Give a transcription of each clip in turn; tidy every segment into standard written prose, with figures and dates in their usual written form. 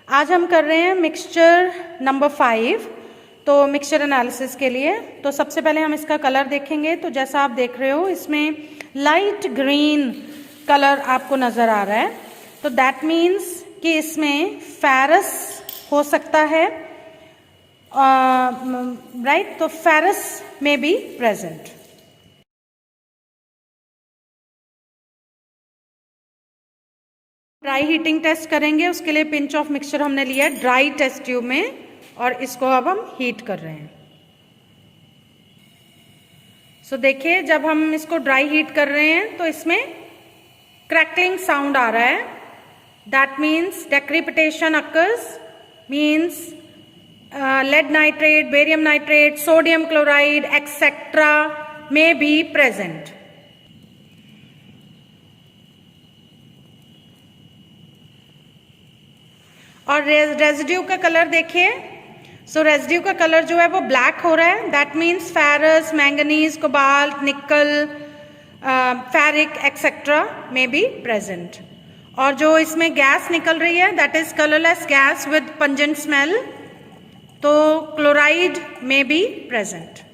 आज हम कर रहे हैं मिक्सचर नंबर 5, तो मिक्सचर एनालिसिस के लिए। तो सबसे पहले हम इसका कलर देखेंगे। तो जैसा आप देख रहे हो इसमें लाइट ग्रीन कलर आपको नज़र आ रहा है, तो दैट मीन्स कि इसमें फेरस हो सकता है, राइट। तो फेरस में be present. Dry heating test करेंगे, उसके लिए पिंच ऑफ मिक्सचर हमने लिया ड्राई टेस्ट ट्यूब में और इसको अब हम हीट कर रहे हैं। सो देखिए, जब हम इसको ड्राई हीट कर रहे हैं तो इसमें क्रैकलिंग साउंड आ रहा है, that means decrepitation occurs, means lead nitrate, barium nitrate, sodium chloride, etc. may be present. और रेजिड्यू का कलर देखिए। सो रेजिड्यू का कलर जो है वो ब्लैक हो रहा है, that means ferrous, manganese, cobalt, nickel, ferric etcetera में बी प्रेजेंट। और जो इसमें गैस निकल रही है that is colourless gas with pungent smell, तो क्लोराइड में बी प्रेजेंट।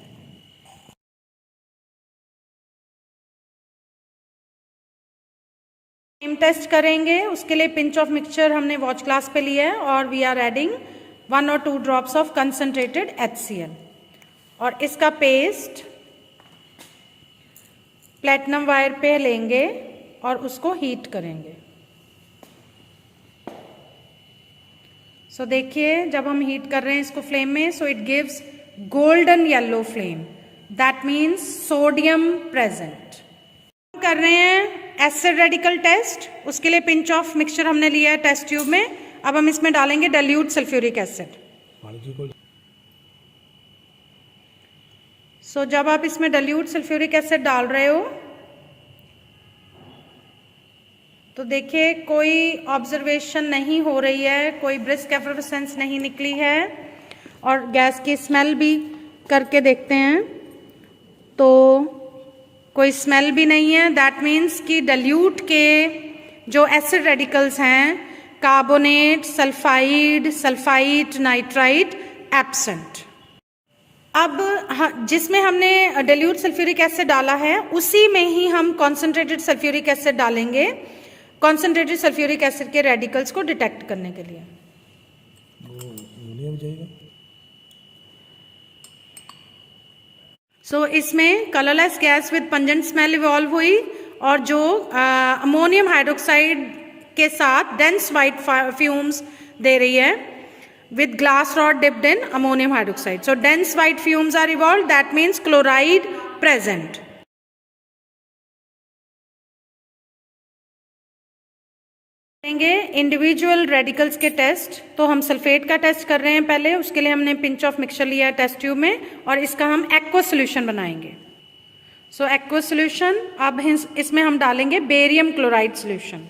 टेस्ट करेंगे, उसके लिए पिंच ऑफ मिक्सचर हमने वॉच ग्लास पे लिया है और we are adding 1 or 2 drops of concentrated HCl और इसका पेस्ट प्लेटिनम वायर पे लेंगे और उसको हीट करेंगे। सो देखिए, जब हम हीट कर रहे हैं इसको फ्लेम में, so it gives golden yellow flame, that means sodium present. कर रहे हैं एसिड रेडिकल टेस्ट, उसके लिए पिंच ऑफ मिक्सचर हमने लिया है टेस्ट ट्यूब में। अब हम इसमें डालेंगे डाइल्यूट सल्फ्यूरिक एसिड। सो जब आप इसमें डाइल्यूट सल्फ्यूरिक एसिड डाल रहे हो तो देखिए कोई ऑब्जर्वेशन नहीं हो रही है, कोई ब्रिस्क एफरवेसेंस नहीं निकली है और गैस की स्मेल भी करके देखते हैं तो कोई स्मेल भी नहीं है, दैट मीन्स कि डाइल्यूट के जो एसिड रेडिकल्स हैं carbonate, sulphide, sulphite, nitrite absent. अब जिसमें हमने डाइल्यूट सल्फ्यूरिक एसिड डाला है उसी में ही हम कॉन्सेंट्रेटेड सल्फ्यूरिक एसिड डालेंगे, कॉन्सेंट्रेटेड सल्फ्यूरिक एसिड के रेडिकल्स को डिटेक्ट करने के लिए। सो इसमें colourless gas with pungent smell evolve हुई और जो अमोनियम हाइड्रोक्साइड के साथ डेंस वाइट फ्यूम्स दे रही है with glass rod dipped in ammonium hydroxide. So dense white fumes are evolve, that means chloride present. Individual radicals के टेस्ट, तो हम सल्फेट का टेस्ट कर रहे हैं पहले, उसके लिए हमने पिंच ऑफ मिक्सचर लिया है टेस्ट ट्यूब में और इसका हम एक्वस सोल्यूशन बनाएंगे। सो एक्वस सोल्यूशन, अब इसमें हम डालेंगे बेरियम क्लोराइड सोल्यूशन।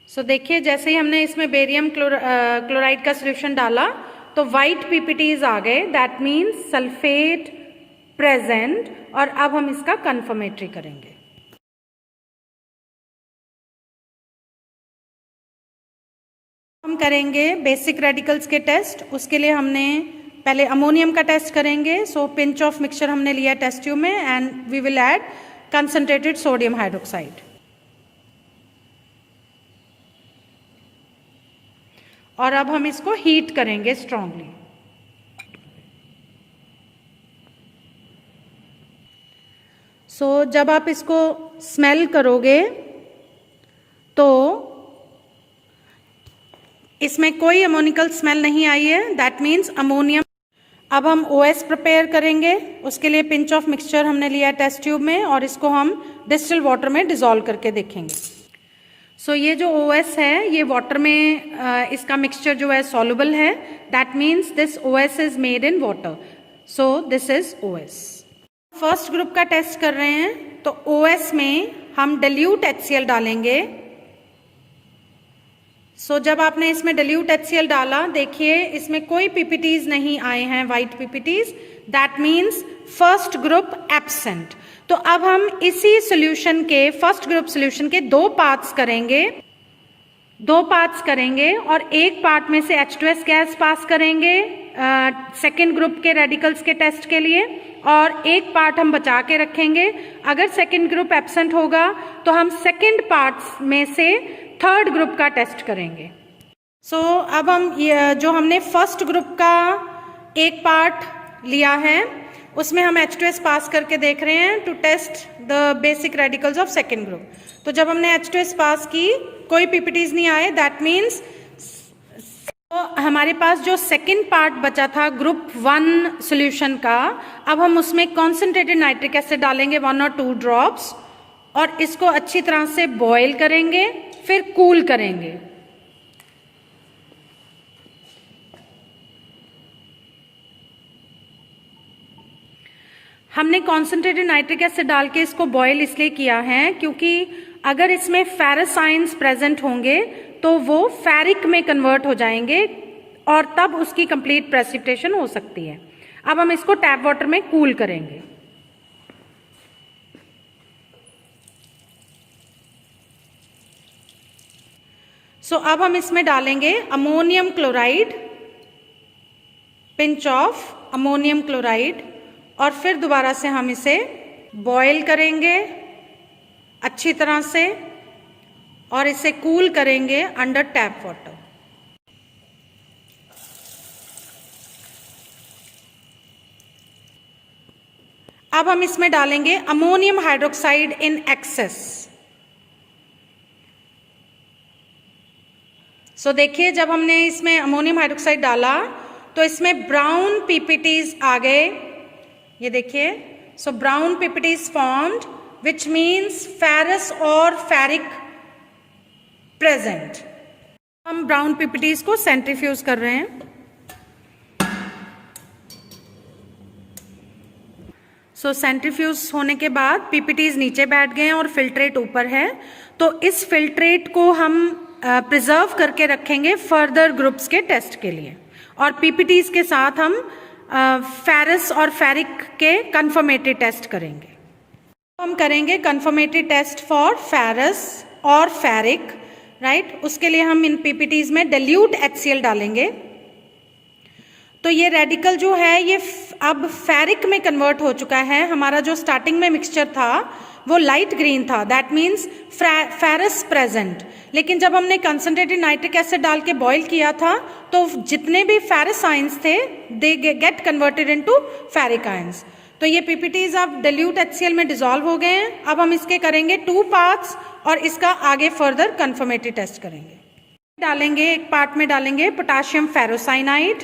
सो देखिए, जैसे ही हमने इसमें बेरियम क्लोराइड का सोल्यूशन डाला तो व्हाइट पीपीटीज आ गए, दैट मीन्स सल्फेट प्रेजेंट। और अब हम इसका कंफर्मेटरी करेंगे। हम करेंगे बेसिक रेडिकल्स के टेस्ट, उसके लिए हमने पहले अमोनियम का टेस्ट करेंगे। सो पिंच ऑफ मिक्सचर हमने लिया टेस्ट ट्यूब में and we will add concentrated sodium hydroxide और अब हम इसको हीट करेंगे स्ट्रांगली। सो जब आप इसको स्मेल करोगे तो इसमें कोई अमोनिकल स्मेल नहीं आई है, दैट मीन्स अमोनियम। अब हम OS प्रिपेयर करेंगे, उसके लिए पिंच ऑफ मिक्सचर हमने लिया है टेस्ट ट्यूब में और इसको हम डिस्टिल वाटर में डिसॉल्व करके देखेंगे। सो ये जो OS है ये वाटर में इसका मिक्सचर जो है सॉल्युबल है, that means this OS is made in water, so this is OS। First group का टेस्ट कर रहे हैं तो OS में हम डाइल्यूट HCl डालेंगे। सो जब आपने इसमें डाइल्यूट HCl डाला, देखिए इसमें कोई पीपीटीज नहीं आए हैं, white PPTs, that means first group absent. तो अब हम इसी सॉल्यूशन के फर्स्ट ग्रुप सॉल्यूशन के दो पार्ट्स करेंगे और एक पार्ट में से H2S गैस पास करेंगे सेकेंड ग्रुप के रेडिकल्स के टेस्ट के लिए, और एक पार्ट हम बचा के रखेंगे। अगर सेकेंड ग्रुप एब्सेंट होगा तो हम सेकेंड पार्ट्स में से थर्ड ग्रुप का टेस्ट करेंगे। सो अब हम जो हमने फर्स्ट ग्रुप का एक पार्ट लिया है उसमें हम H2S पास करके देख रहे हैं to test the basic radicals of second group. तो जब हमने H2S पास की, कोई पीपीटीज नहीं आए, दैट मीन्स हमारे पास जो सेकेंड पार्ट बचा था ग्रुप 1 सॉल्यूशन का, अब हम उसमें कॉन्सेंट्रेटेड नाइट्रिक एसिड डालेंगे 1 और 2 ड्रॉप्स, और इसको अच्छी तरह से बॉयल करेंगे, फिर कूल करेंगे। हमने कॉन्सेंट्रेटेड नाइट्रिक एसिड डाल के इसको बॉयल इसलिए किया है क्योंकि अगर इसमें फेरस आयंस प्रेजेंट होंगे तो वो फेरिक में कन्वर्ट हो जाएंगे और तब उसकी कंप्लीट प्रेसिपिटेशन हो सकती है। अब हम इसको टैप वाटर में कूल करेंगे। सो अब हम इसमें डालेंगे ammonium chloride, pinch of ammonium chloride, और फिर दोबारा से हम इसे बॉयल करेंगे अच्छी तरह से और इसे कूल करेंगे अंडर टैप वाटर। अब हम इसमें डालेंगे अमोनियम हाइड्रोक्साइड इन एक्सेस। सो देखिए, जब हमने इसमें अमोनियम हाइड्रोक्साइड डाला तो इसमें ब्राउन पीपीटीज आ गए, ये देखिए। सो brown PPTs formed which means ferrous और फेरिक प्रेजेंट। हम ब्राउन पीपीटीज को सेंट्रीफ्यूज कर रहे हैं। सो सेंट्रीफ्यूज होने के बाद पीपीटीज नीचे बैठ गए हैं और फिल्ट्रेट ऊपर है, तो इस फिल्ट्रेट को हम प्रिजर्व करके रखेंगे फर्दर ग्रुप्स के टेस्ट के लिए, और पीपीटीज के साथ हम फेरस और फेरिक के कंफर्मेटरी टेस्ट करेंगे। हम करेंगे कंफर्मेटरी टेस्ट फॉर फेरस और फेरिक, राइट। उसके लिए हम इन पीपीटीज में dilute HCl डालेंगे। तो ये रेडिकल जो है ये अब फेरिक में कन्वर्ट हो चुका है। हमारा जो स्टार्टिंग में मिक्सचर था वो लाइट ग्रीन था, दैट मीन्स फेरस प्रेजेंट। लेकिन जब हमने कंसंट्रेटेड नाइट्रिक एसिड डाल के बॉईल किया था तो जितने भी फेरस आयंस थे they get converted into ferric ions. तो ये पीपीटीज अब dilute HCl में डिसॉल्व हो गए हैं। अब हम इसके करेंगे 2 पार्ट्स और इसका आगे फर्दर कंफर्मेटरी टेस्ट करेंगे। डालेंगे एक पार्ट में डालेंगे पोटाशियम फेरोसाइनाइड,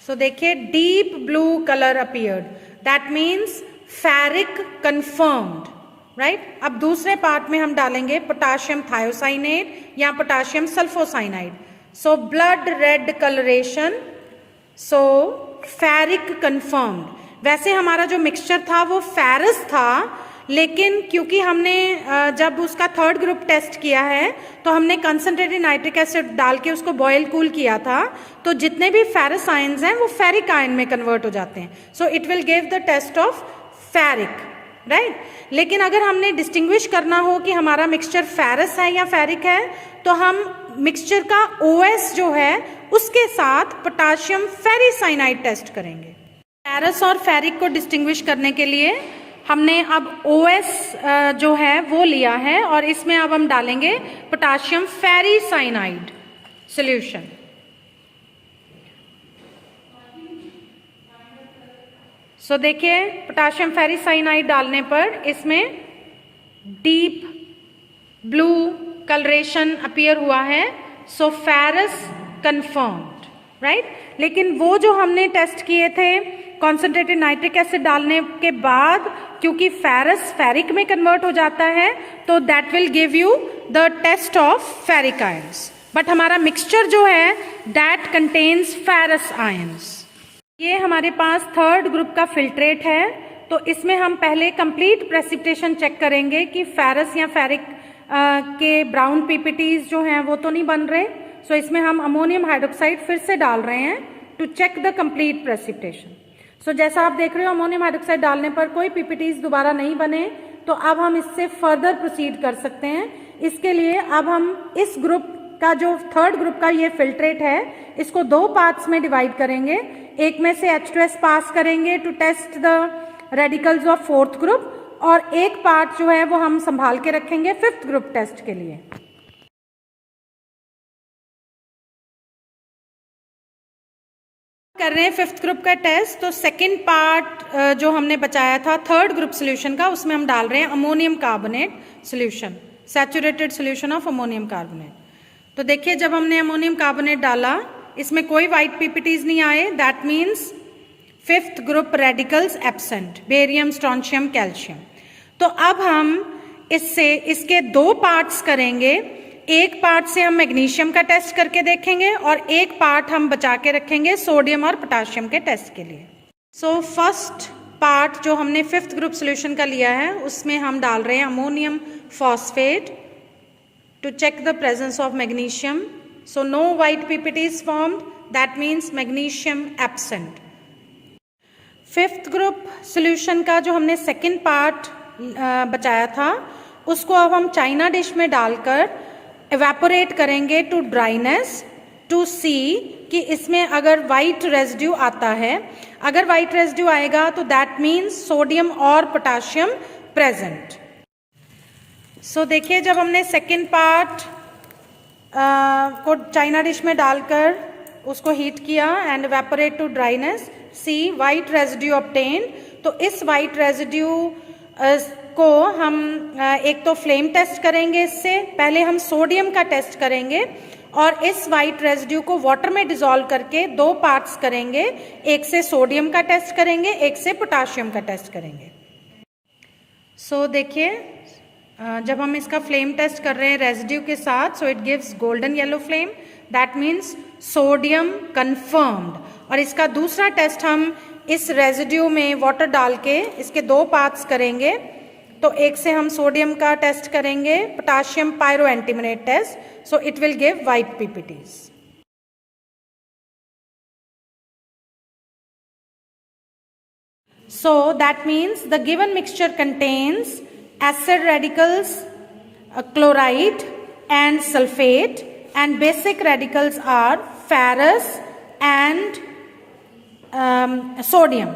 सो देखिए deep blue colour appeared, that means ferric confirmed, right. अब दूसरे पार्ट में हम डालेंगे पोटाशियम थायोसाइनेट या potassium sulphocyanide, so blood red colouration, so ferric confirmed. वैसे हमारा जो मिक्सचर था वो फेरस था, लेकिन क्योंकि हमने जब उसका थर्ड ग्रुप टेस्ट किया है तो हमने कंसंट्रेटेड नाइट्रिक एसिड डाल के उसको बॉयल कूल किया था, तो जितने भी फेरस आयंस हैं वो फेरिक आयन में कन्वर्ट हो जाते हैं। So it will give the test of ferric, right. लेकिन अगर हमने डिस्टिंग्विश करना हो कि हमारा मिक्सचर फेरस है या फेरिक है, तो हम मिक्सचर का OS जो है उसके साथ पोटाशियम फेरिसाइनाइड टेस्ट करेंगे। फेरस और फेरिक को डिस्टिंग्विश करने के लिए हमने अब OS जो है वो लिया है और इसमें अब हम डालेंगे पोटाशियम फेरिसाइनाइड सॉल्यूशन। सो देखिए पोटाशियम फेरिसाइनाइड डालने पर इसमें डीप ब्लू कलरेशन अपीयर हुआ है, सो फेरस कंफर्म्ड, राइट। लेकिन वो जो हमने टेस्ट किए थे कॉन्सेंट्रेटेड नाइट्रिक एसिड डालने के बाद, क्योंकि फेरस फेरिक में कन्वर्ट हो जाता है, तो that will give you the test of ferric ions, but हमारा मिक्सचर जो है दैट कंटेन्स फेरस आयंस। ये हमारे पास थर्ड ग्रुप का फिल्ट्रेट है, तो इसमें हम पहले कंप्लीट प्रेसिपिटेशन चेक करेंगे कि फेरस या फेरिक के ब्राउन पीपीटीज जो हैं वो तो नहीं बन रहे। सो इसमें हम अमोनियम हाइड्रोक्साइड फिर से डाल रहे हैं to check the complete precipitation. So जैसा आप देख रहे हो अमोनियम हाइड्रोक्साइड डालने पर कोई पीपीटीज दोबारा नहीं बने, तो अब हम इससे फर्दर प्रोसीड कर सकते हैं। इसके लिए अब हम इस ग्रुप का जो थर्ड ग्रुप का ये फिल्ट्रेट है इसको 2 पार्ट्स में डिवाइड करेंगे। एक में से H2S पास करेंगे to test the radicals of fourth group, और एक पार्ट जो है वो हम संभाल के रखेंगे फिफ्थ ग्रुप टेस्ट के लिए। कर रहे हैं फिफ्थ ग्रुप का टेस्ट, तो सेकंड पार्ट जो हमने बचाया था थर्ड ग्रुप सोल्यूशन का, उसमें हम डाल रहे हैं ammonium carbonate solution, saturated solution of ammonium carbonate. तो देखिए जब हमने अमोनियम कार्बोनेट डाला इसमें कोई वाइट पीपीटीज नहीं आए, that means fifth group radicals absent, barium, strontium, calcium. तो अब हम इसके 2 पार्ट्स करेंगे। एक पार्ट से हम मैग्नीशियम का टेस्ट करके देखेंगे और एक पार्ट हम बचा के रखेंगे सोडियम और पोटाशियम के टेस्ट के लिए। सो फर्स्ट पार्ट जो हमने फिफ्थ ग्रुप सोल्यूशन का लिया है उसमें हम डाल रहे हैं ammonium phosphate to check the presence of magnesium. So no white PPTs formed, that means magnesium absent. Fifth group solution का जो हमने सेकेंड पार्ट बचाया था उसको अब हम चाइना डिश में डालकर एवेपोरेट करेंगे टू ड्राइनेस टू सी कि इसमें अगर वाइट रेजिड्यू आता है। अगर वाइट रेजिड्यू आएगा तो दैट मीन्स सोडियम और पोटाशियम प्रेजेंट। सो देखिए जब हमने सेकेंड पार्ट को चाइना डिश में डालकर उसको हीट किया and evaporate to dryness, see white residue obtain. तो इस वाइट रेजिड्यू को हम एक तो फ्लेम टेस्ट करेंगे, इससे पहले हम सोडियम का टेस्ट करेंगे और इस वाइट रेजिड्यू को वाटर में डिसॉल्व करके 2 पार्ट्स करेंगे, एक से सोडियम का टेस्ट करेंगे, एक से पोटाशियम का टेस्ट करेंगे। सो देखिए जब हम इसका फ्लेम टेस्ट कर रहे हैं रेजिड्यू के साथ, so it gives golden yellow flame, that means sodium confirmed. और इसका दूसरा टेस्ट हम इस रेजिड्यू में वाटर डाल के इसके 2 पार्ट्स करेंगे। तो एक से हम सोडियम का टेस्ट करेंगे, potassium pyro antimonate test, so it will give white PPTs. So that means the given mixture contains acid radicals, chloride and sulfate, and basic radicals are ferrous and sodium.